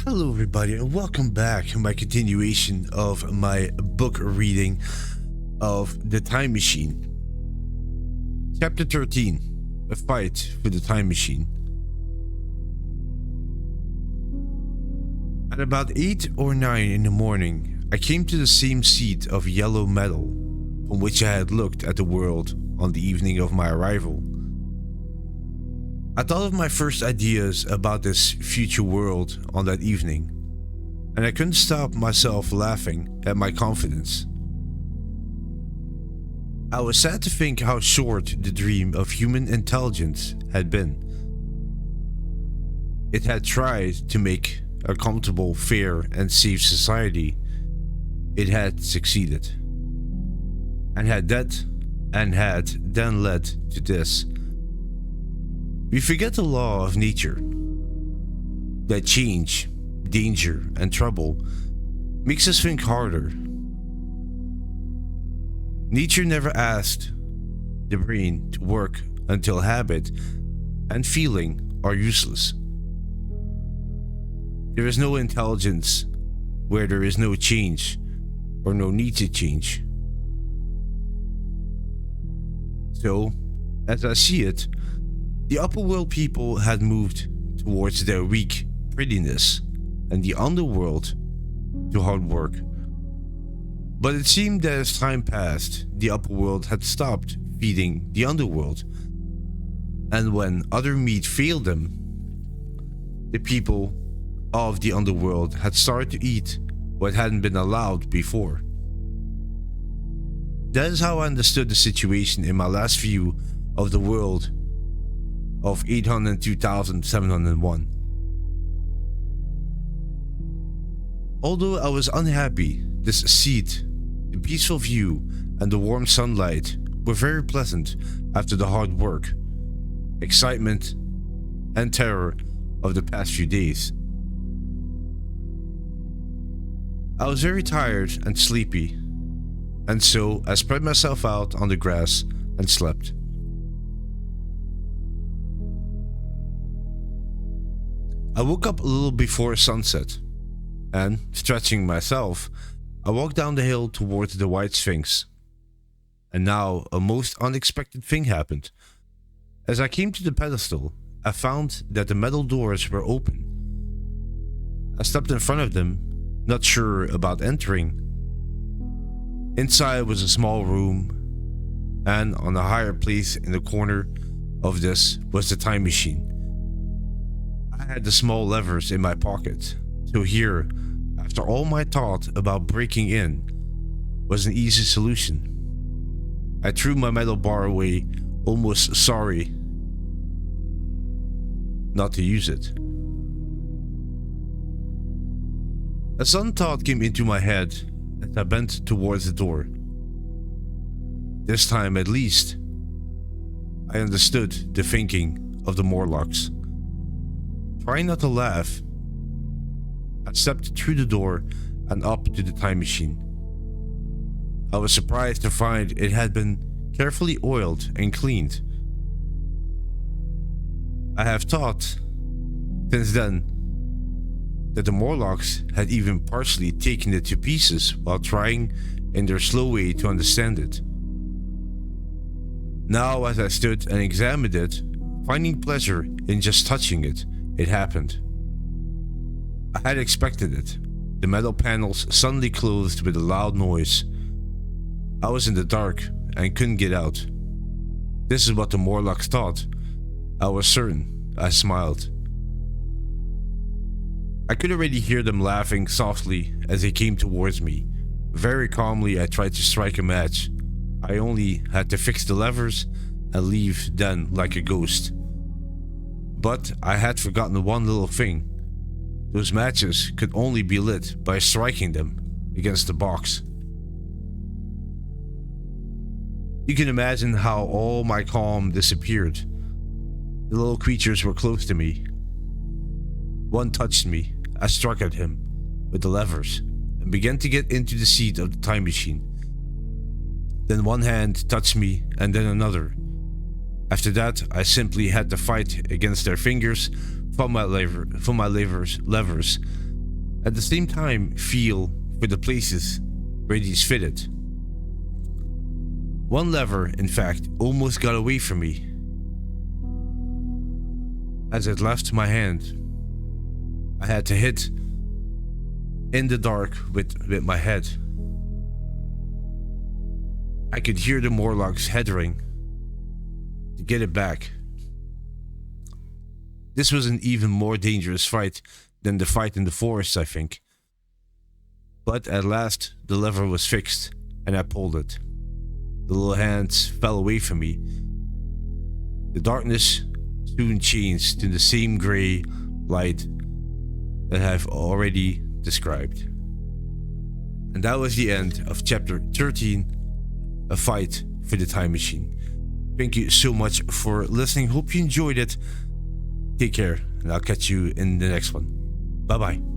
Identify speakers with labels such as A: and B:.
A: Hello, everybody, and welcome back to my continuation of my book reading of The Time Machine. Chapter 13, A Fight for the Time Machine. At about 8 or 9 in the morning, I came to the same seat of yellow metal from which I had looked at the world on the evening of my arrival. I thought of my first ideas about this future world on that evening, and I couldn't stop myself laughing at my confidence. I was sad to think how short the dream of human intelligence had been. It had tried to make a comfortable, fair, and safe society. It had succeeded, and had then led to this. We forget the law of nature, that change, danger, and trouble makes us think harder. Nature never asked the brain to work until habit and feeling are useless. There is no intelligence where there is no change or no need to change. So, as I see it, the upper world people had moved towards their weak prettiness and the underworld to hard work. But it seemed that as time passed, the upper world had stopped feeding the underworld. And when other meat failed them, the people of the underworld had started to eat what hadn't been allowed before. That is how I understood the situation in my last view of the world of 802,701. Although I was unhappy, this seat, the peaceful view, and the warm sunlight were very pleasant after the hard work, excitement, and terror of the past few days. I was very tired and sleepy, and so I spread myself out on the grass and slept. I woke up a little before sunset, and, stretching myself, I walked down the hill towards the White Sphinx. And now a most unexpected thing happened. As I came to the pedestal, I found that the metal doors were open. I stepped in front of them, not sure about entering. Inside was a small room, and on a higher place in the corner of this was the time machine. I had the small levers in my pocket, so here, after all my thought about breaking in, was an easy solution. I threw my metal bar away, almost sorry not to use it. A sudden thought came into my head as I bent towards the door. This time at least, I understood the thinking of the Morlocks. Trying not to laugh, I stepped through the door and up to the time machine. I was surprised to find it had been carefully oiled and cleaned. I have thought since then that the Morlocks had even partially taken it to pieces while trying in their slow way to understand it. Now, as I stood and examined it, finding pleasure in just touching it, it happened. I had expected it. The metal panels suddenly closed with a loud noise. I was in the dark and couldn't get out. This is what the Morlocks thought. I was certain. I smiled. I could already hear them laughing softly as they came towards me. Very calmly, I tried to strike a match. I only had to fix the levers and leave then like a ghost. But I had forgotten one little thing. Those matches could only be lit by striking them against the box. You can imagine how all my calm disappeared. The little creatures were close to me. One touched me. I struck at him with the levers and began to get into the seat of the time machine. Then one hand touched me and then another. After that, I simply had to fight against their fingers from my levers, At the same time, feel for the places where these fitted. One lever, in fact, almost got away from me. As it left my hand, I had to hit in the dark with my head. I could hear the Morlocks headering to get it back. This was an even more dangerous fight than the fight in the forest, I think. But at last, the lever was fixed, and I pulled it. The little hands fell away from me. The darkness soon changed to the same grey light that I've already described. And that was the end of chapter 13, A Fight for the Time Machine. Thank you so much for listening. Hope you enjoyed it. Take care, and I'll catch you in the next one. Bye bye.